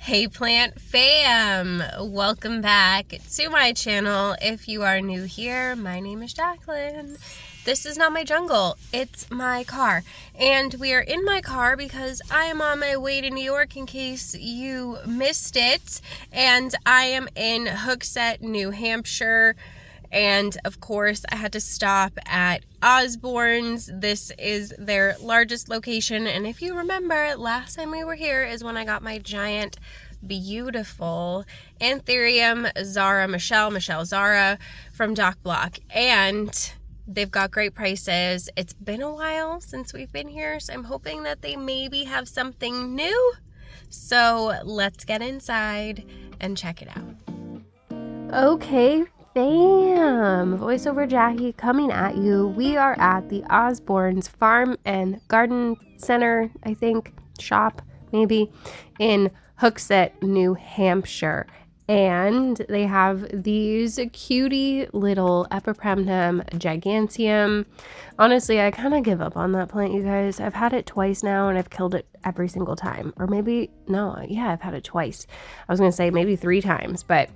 Hey plant fam, welcome back to my channel. If you are new here, my name is Jaclynn. This is not my jungle, it's my car. And we are in my car because I am on my way to New York in case you missed it. And I am in Hooksett, New Hampshire. And of course, I had to stop at Osborne's. This is their largest location. And if you remember, last time we were here is when I got my giant, beautiful Anthurium Michelle Zara from Doc Block. And they've got great prices. It's been a while since we've been here, so I'm hoping that they maybe have something new. So let's get inside and check it out. Okay. Bam! Voiceover Jackie coming at you. We are at the Osborne's Farm and Garden Center, I think, shop, maybe, in Hooksett, New Hampshire. And they have these cutie little Epipremnum giganteum. Honestly, I kind of give up on that plant, you guys. I've had it twice now, and I've killed it every single time. Or maybe, no, yeah, I've had it twice. I was going to say maybe 3 times, but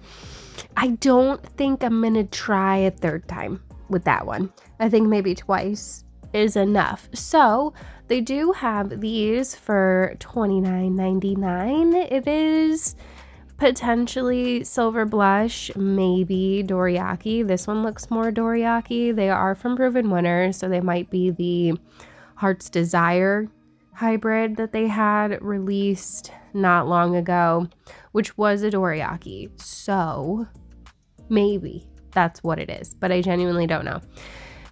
I don't think I'm going to try a third time with that one. I think maybe twice is enough. So they do have these for $29.99. It is potentially silver blush, maybe Doriaki. This one looks more Doriaki. They are from Proven Winners, so they might be the Heart's Desire hybrid that they had released not long ago, which was a Doriaki. So maybe that's what it is, but I genuinely don't know.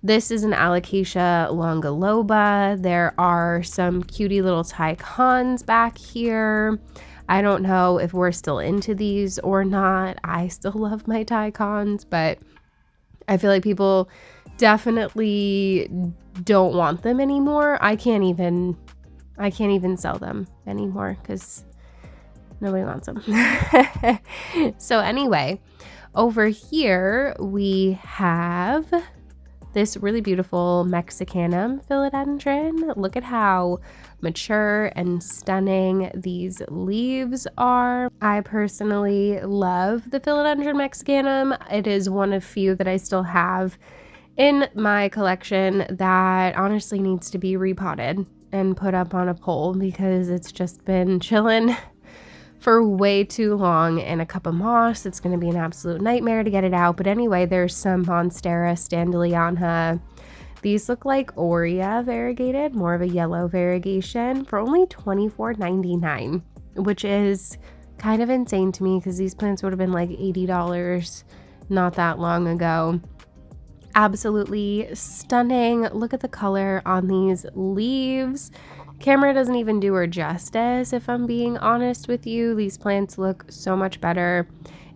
This is an Alocasia longaloba. There are some cutie little Tycons back here. I don't know if we're still into these or not. I still love my Tycons, but I feel like people definitely don't want them anymore. I can't even sell them anymore because nobody wants them. So anyway, over here we have this really beautiful Mexicanum Philodendron. Look at how mature and stunning these leaves are. I personally love the Philodendron Mexicanum. It is one of few that I still have in my collection that honestly needs to be repotted and put up on a pole because it's just been chilling for way too long in a cup of moss. It's going to be an absolute nightmare to get it out. But anyway, there's some Monstera Standalyanha. These look like Hoya variegated, more of a yellow variegation, for only $24.99, which is kind of insane to me because these plants would have been like $80 not that long ago. Absolutely stunning. Look at the color on these leaves. Camera doesn't even do her justice, if I'm being honest with you. These plants look so much better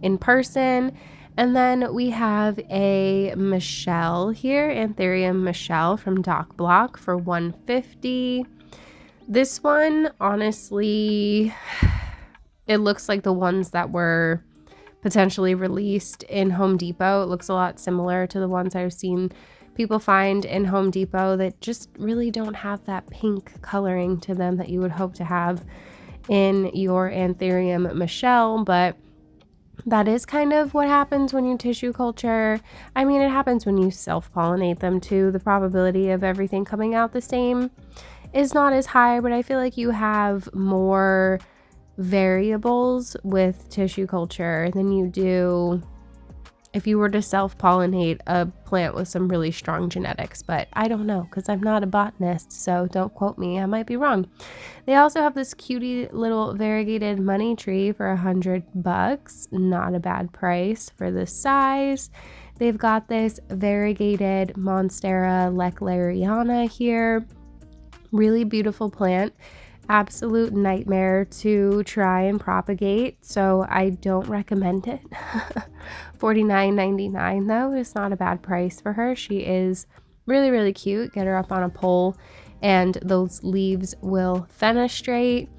in person. And then we have a Michelle here, Anthurium Michelle from Doc Block for $150. This one, honestly, it looks like the ones that were potentially released in Home Depot. It looks a lot similar to the ones I've seen people find in Home Depot that just really don't have that pink coloring to them that you would hope to have in your Anthurium Michelle, but that is kind of what happens when you tissue culture. I mean, it happens when you self-pollinate them too. The probability of everything coming out the same is not as high, but I feel like you have more variables with tissue culture than you do if you were to self-pollinate a plant with some really strong genetics. But I don't know because I'm not a botanist, so don't quote me. I might be wrong. They also have this cutie little variegated money tree for $100. Not a bad price for the size. They've got this variegated Monstera lechleriana here. Really beautiful plant. Absolute nightmare to try and propagate, so I don't recommend it. $49.99 though is not a bad price for her. She is really, really cute. Get her up on a pole and those leaves will fenestrate.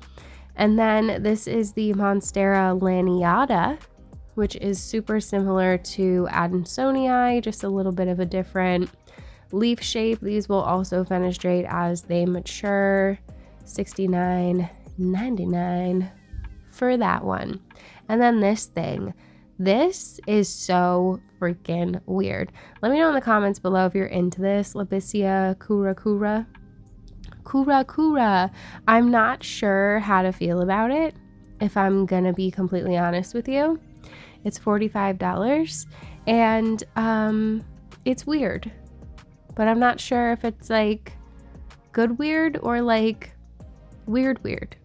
And then this is the Monstera laniata, which is super similar to Adansonii, just a little bit of a different leaf shape. These will also fenestrate as they mature. $69.99 for that one. And then this thing. This is so freaking weird. Let me know in the comments below if you're into this. Labicia Kura. I'm not sure how to feel about it, if I'm gonna be completely honest with you. It's $45 and it's weird, but I'm not sure if it's like good weird or like weird.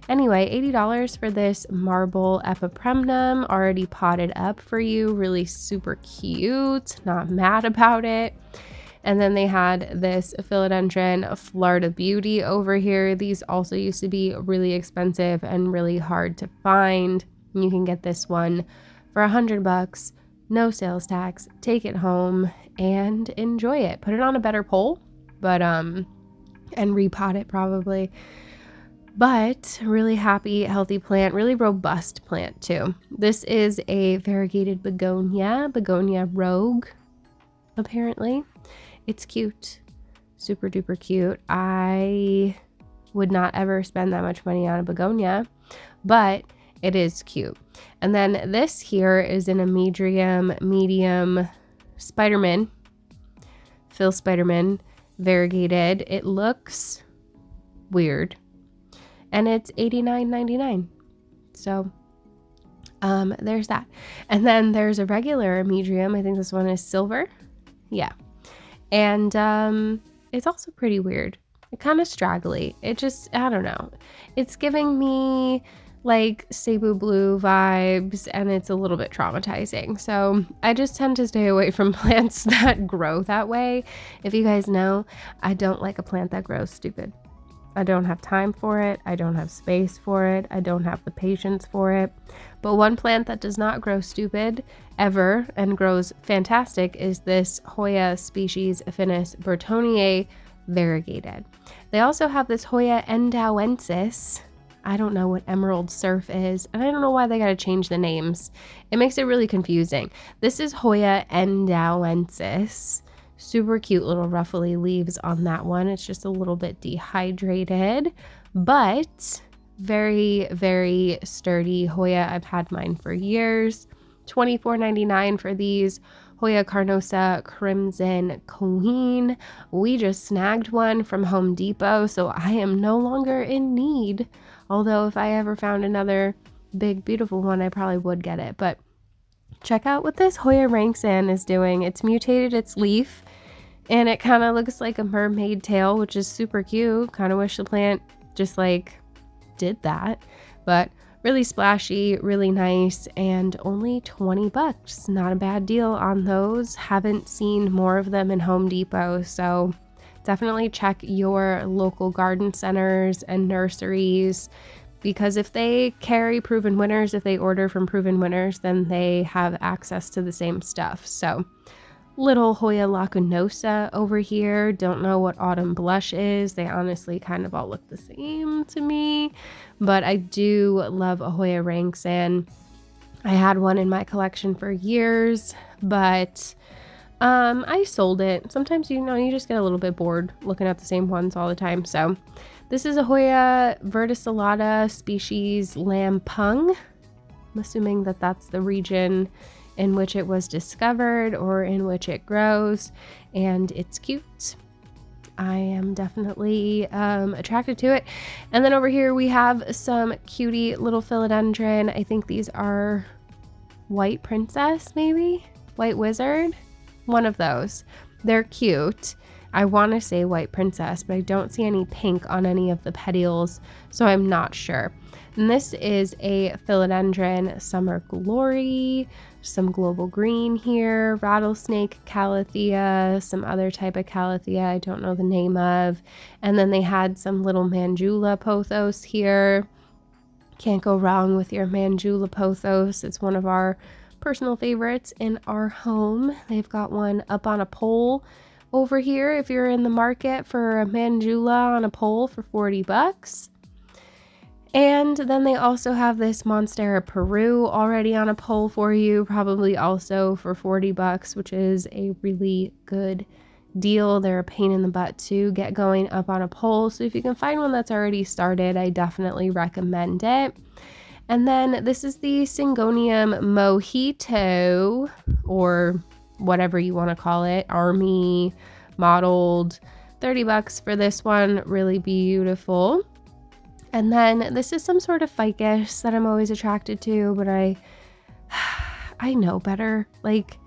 Anyway, $80 for this marble epipremnum, already potted up for you, really super cute, not mad about it. And then they had this philodendron Florida Beauty over here. These also used to be really expensive and really hard to find. You can get this one for $100, no sales tax. Take it home and enjoy it. Put it on a better pole, but and repot it probably. But really happy, healthy plant, really robust plant too. This is a variegated begonia rogue, apparently. It's cute, super duper cute. I would not ever spend that much money on a begonia, but it is cute. And then this here is an medium Spider-Man, Phil Spider-Man, variegated. It looks weird. And it's $89.99. So there's that. And then there's a regular medium. I think this one is silver. Yeah. And it's also pretty weird. It kind of straggly. It just, I don't know. It's giving me like Cebu blue vibes, and it's a little bit traumatizing. So I just tend to stay away from plants that grow that way. If you guys know, I don't like a plant that grows stupid. I don't have time for it. I don't have space for it. I don't have the patience for it. But one plant that does not grow stupid ever and grows fantastic is this Hoya species Affinis Bertonier variegated. They also have this Hoya endauensis. I don't know what emerald surf is, and I don't know why they got to change the names. It makes it really confusing. This is Hoya endauensis. Super cute little ruffly leaves on that one. It's just a little bit dehydrated, but very, very sturdy Hoya. I've had mine for years. $24.99 for these. Hoya Carnosa Crimson Queen. We just snagged one from Home Depot, so I am no longer in need. Although if I ever found another big, beautiful one, I probably would get it. But check out what this Hoya Ranksan is doing. It's mutated its leaf, and it kind of looks like a mermaid tail, which is super cute. Kind of wish the plant just like did that, but really splashy, really nice, and only $20. Not a bad deal on those. Haven't seen more of them in Home Depot, so definitely check your local garden centers and nurseries, because if they carry proven winners, if they order from proven winners, then they have access to the same stuff. So little Hoya Lacunosa over here. Don't know what Autumn Blush is. They honestly kind of all look the same to me, but I do love a Hoya Ranksan. I had one in my collection for years, but I sold it. Sometimes, you know, you just get a little bit bored looking at the same ones all the time. So this is a Hoya verticillata species Lampung. I'm assuming that that's the region in which it was discovered or in which it grows, and it's cute. I am definitely attracted to it. And then over here we have some cutie little philodendron. I think these are White Princess, maybe? White Wizard? One of those. They're cute. I want to say White Princess, but I don't see any pink on any of the petioles, so I'm not sure. And this is a Philodendron Summer Glory, some global green here, rattlesnake calathea, some other type of calathea I don't know the name of. And then they had some little Manjula pothos here. Can't go wrong with your Manjula pothos. It's one of our personal favorites in our home. They've got one up on a pole over here if you're in the market for a Manjula on a pole for $40. And then they also have this Monstera Peru already on a pole for you, probably also for $40, which is a really good deal. They're a pain in the butt to get going up on a pole, so if you can find one that's already started, I definitely recommend it. And then this is the Syngonium Mojito, or whatever you want to call it, army mottled. 30 bucks for this one, really beautiful. And then this is some sort of ficus that I'm always attracted to, but I know better. Like,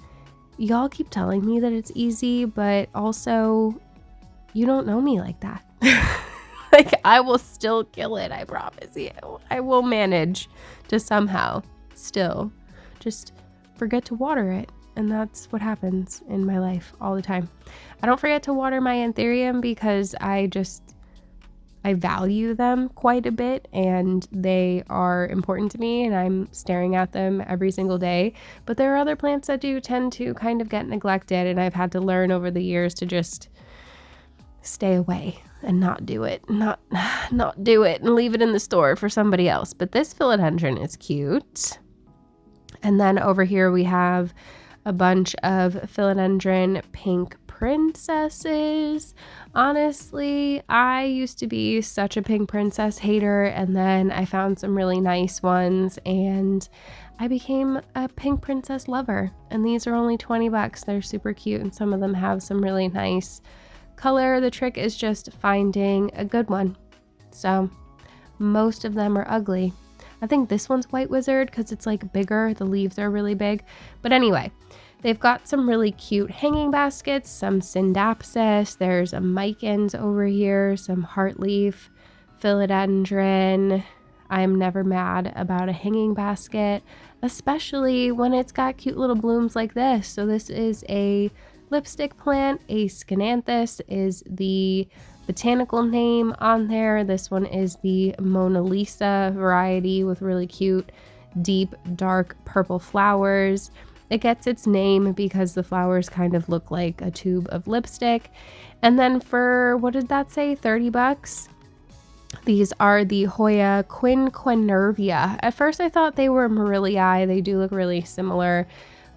y'all keep telling me that it's easy, but also you don't know me like that. Like, I will still kill it, I promise you. I will manage to somehow still just forget to water it. And that's what happens in my life all the time. I don't forget to water my anthurium because I value them quite a bit and they are important to me and I'm staring at them every single day. But there are other plants that do tend to kind of get neglected, and I've had to learn over the years to just stay away and not do it, not do it and leave it in the store for somebody else. But this philodendron is cute. And then over here we have a bunch of philodendron pink princesses. Honestly, I used to be such a pink princess hater, and then I found some really nice ones and I became a pink princess lover. And these are only 20 bucks. They're super cute and some of them have some really nice color. The trick is just finding a good one. So most of them are ugly. I think this one's White Wizard because it's like bigger. The leaves are really big. But anyway, they've got some really cute hanging baskets, some Syndapsis. There's a Micans over here, some Heartleaf, Philodendron. I'm never mad about a hanging basket, especially when it's got cute little blooms like this. So this is a lipstick plant. A Scanathus is the botanical name on there. This one is the Mona Lisa variety with really cute, deep, dark purple flowers. It gets its name because the flowers kind of look like a tube of lipstick. And then for, what did that say, 30 bucks? These are the Hoya quinquenervia. At first I thought they were Marmalade. They do look really similar,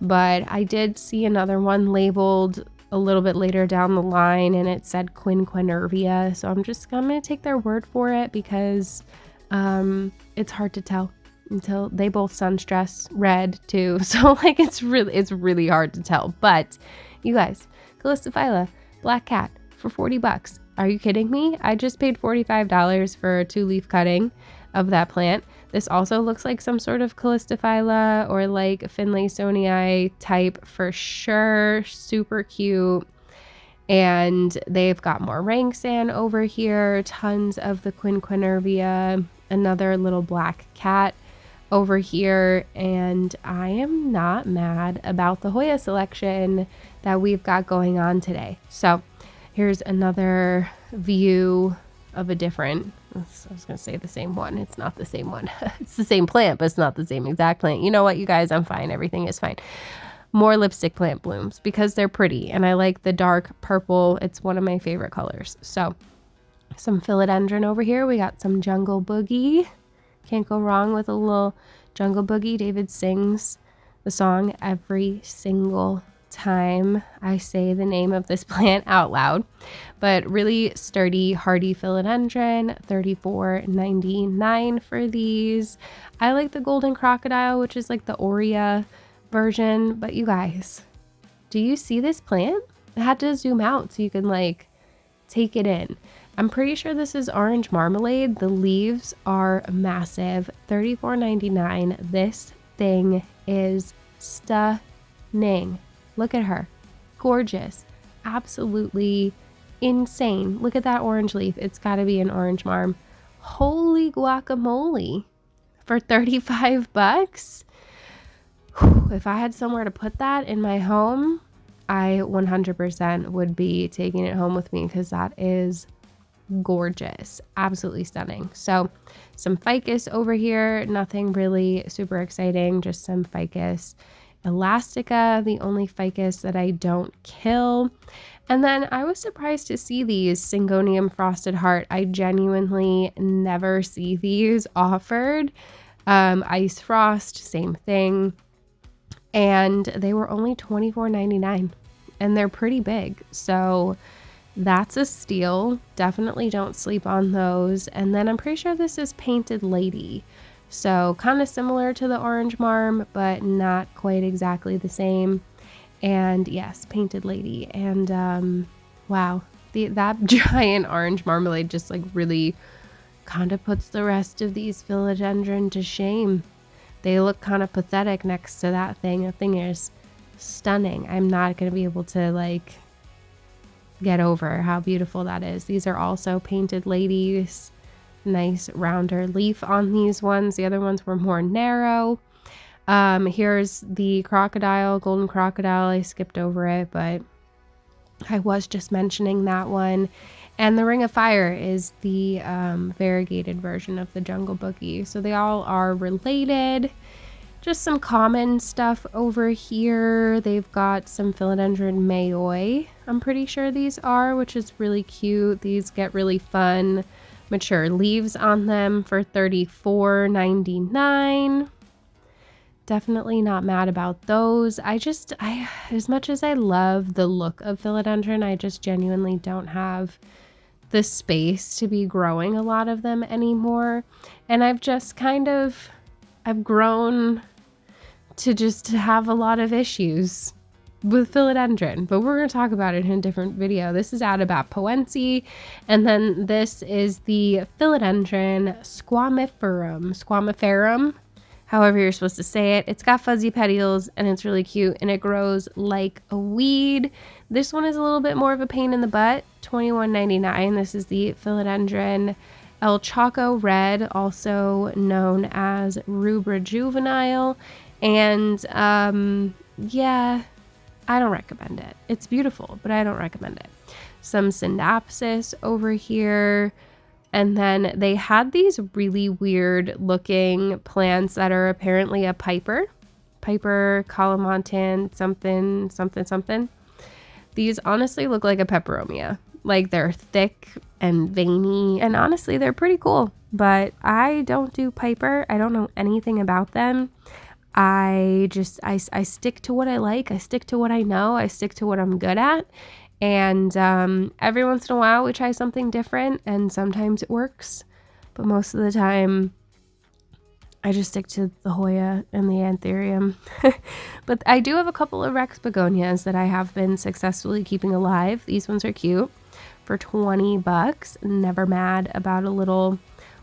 but I did see another one labeled a little bit later down the line and it said quinquenervia. So I'm going to take their word for it because it's hard to tell until they both sunstress red too. So like it's really hard to tell. But you guys, Calistophylla, black cat for 40 bucks. Are you kidding me? I just paid $45 for a 2-leaf cutting of that plant. This also looks like some sort of Calistophylla or like Finlaysonii type for sure. Super cute. And they've got more Rangsan over here. Tons of the quinquenervia. Another little black cat over here. And I am not mad about the Hoya selection that we've got going on today. So here's another view of a different, I was going to say the same one. It's not the same one. It's the same plant, but it's not the same exact plant. You know what, you guys? I'm fine. Everything is fine. More lipstick plant blooms because they're pretty. And I like the dark purple. It's one of my favorite colors. So some philodendron over here. We got some jungle boogie. Can't go wrong with a little jungle boogie. David sings the song every single time I say the name of this plant out loud. But really sturdy, hardy philodendron, $34.99 for these. I like the golden crocodile, which is like the Aurea version. But you guys, do you see this plant? I had to zoom out so you can like take it in. I'm pretty sure this is orange marmalade. The leaves are massive. $34.99. This thing is stunning. Look at her. Gorgeous. Absolutely insane. Look at that orange leaf. It's got to be an orange marm. Holy guacamole. For 35 bucks? If I had somewhere to put that in my home, I 100% would be taking it home with me because that is gorgeous. Absolutely stunning. So some ficus over here. Nothing really super exciting. Just some ficus. Elastica, the only ficus that I don't kill. And then I was surprised to see these Syngonium Frosted Heart. I genuinely never see these offered. Ice Frost, same thing. And they were only $24.99 and they're pretty big. So that's a steal. Definitely don't sleep on those. And then I'm pretty sure this is Painted Lady So kind of similar to the orange marm, but not quite exactly the same. And yes, Painted Lady. And wow, that giant orange marmalade just like really kind of puts the rest of these philodendron to shame. They look kind of pathetic next to that thing. The thing is stunning. I'm not going to be able to like get over how beautiful that is. These are also Painted Ladies. Nice rounder leaf on these ones. The other ones were more narrow. Here's the crocodile, golden crocodile. I skipped over it, but I was just mentioning that one. And the Ring of Fire is the variegated version of the Jungle Boogie. So they all are related. Just some common stuff over here. They've got some Philodendron Mayoi, I'm pretty sure these are, which is really cute. These get really fun, mature leaves on them for $34.99. Definitely not mad about those. I as much as I love the look of philodendron, I just genuinely don't have the space to be growing a lot of them anymore. And I've grown to have a lot of issues with philodendron, but we're going to talk about it in a different video. This is Atabapoense, and then this is the Philodendron squamiferum, however you're supposed to say it. It's got fuzzy petioles and it's really cute and it grows like a weed. This one is a little bit more of a pain in the butt, $21.99. This is the Philodendron El Chaco Red, also known as Rubra Juvenile. And yeah, I don't recommend it. It's beautiful, but I don't recommend it. Some Synapsis over here. And then they had these really weird looking plants that are apparently a Piper Calamantan something. These honestly look like a peperomia. Like they're thick and veiny, and honestly they're pretty cool, but I don't do Piper. I don't know anything about them. I stick to what I like. I stick to what I know. I stick to what I'm good at. And every once in a while we try something different, and sometimes it works, but most of the time I just stick to the Hoya and the Anthurium. But I do have a couple of Rex begonias that I have been successfully keeping alive. These ones are cute for $20. Never mad about a little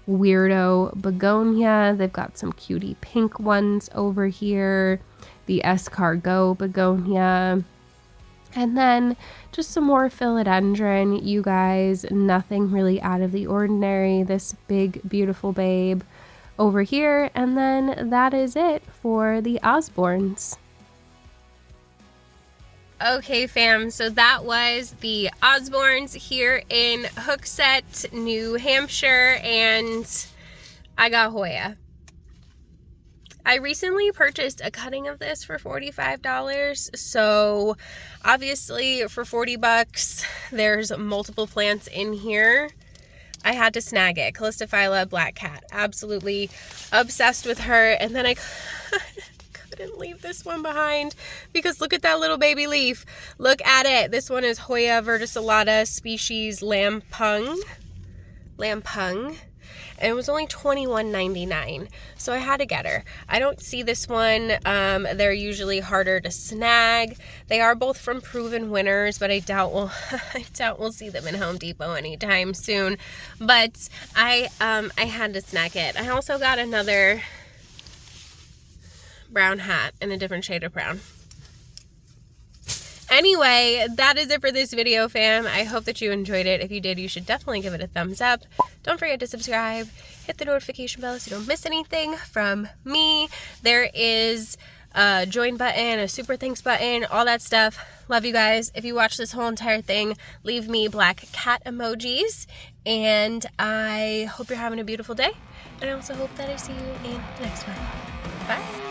weirdo begonia. They've got some cutie pink ones over here. The escargot begonia. And then just some more philodendron, you guys. Nothing really out of the ordinary. This big, beautiful babe over here. And then that is it for the Osbornes. Okay, fam, so that was the Osbornes here in Hooksett, New Hampshire, and I got Hoya. I recently purchased a cutting of this for $45, so obviously for $40 there's multiple plants in here. I had to snag it. Calistophylla Black Cat, absolutely obsessed with her. And then I couldn't leave this one behind because look at that little baby leaf. Look at it. This one is Hoya verticillata species Lampung. And it was only $21.99, so I had to get her. I don't see this one. They're usually harder to snag. They are both from proven winners, but I doubt we'll see them in Home Depot anytime soon. But I had to snag it. I also got another brown hat in a different shade of brown. Anyway, that is it for this video, fam. I hope that you enjoyed it. If you did, you should definitely give it a thumbs up. Don't forget to subscribe. Hit the notification bell so you don't miss anything from me. There is a join button, a super thanks button, all that stuff. Love you guys. If you watch this whole entire thing, leave me black cat emojis. And I hope you're having a beautiful day. And I also hope that I see you in the next one. Bye.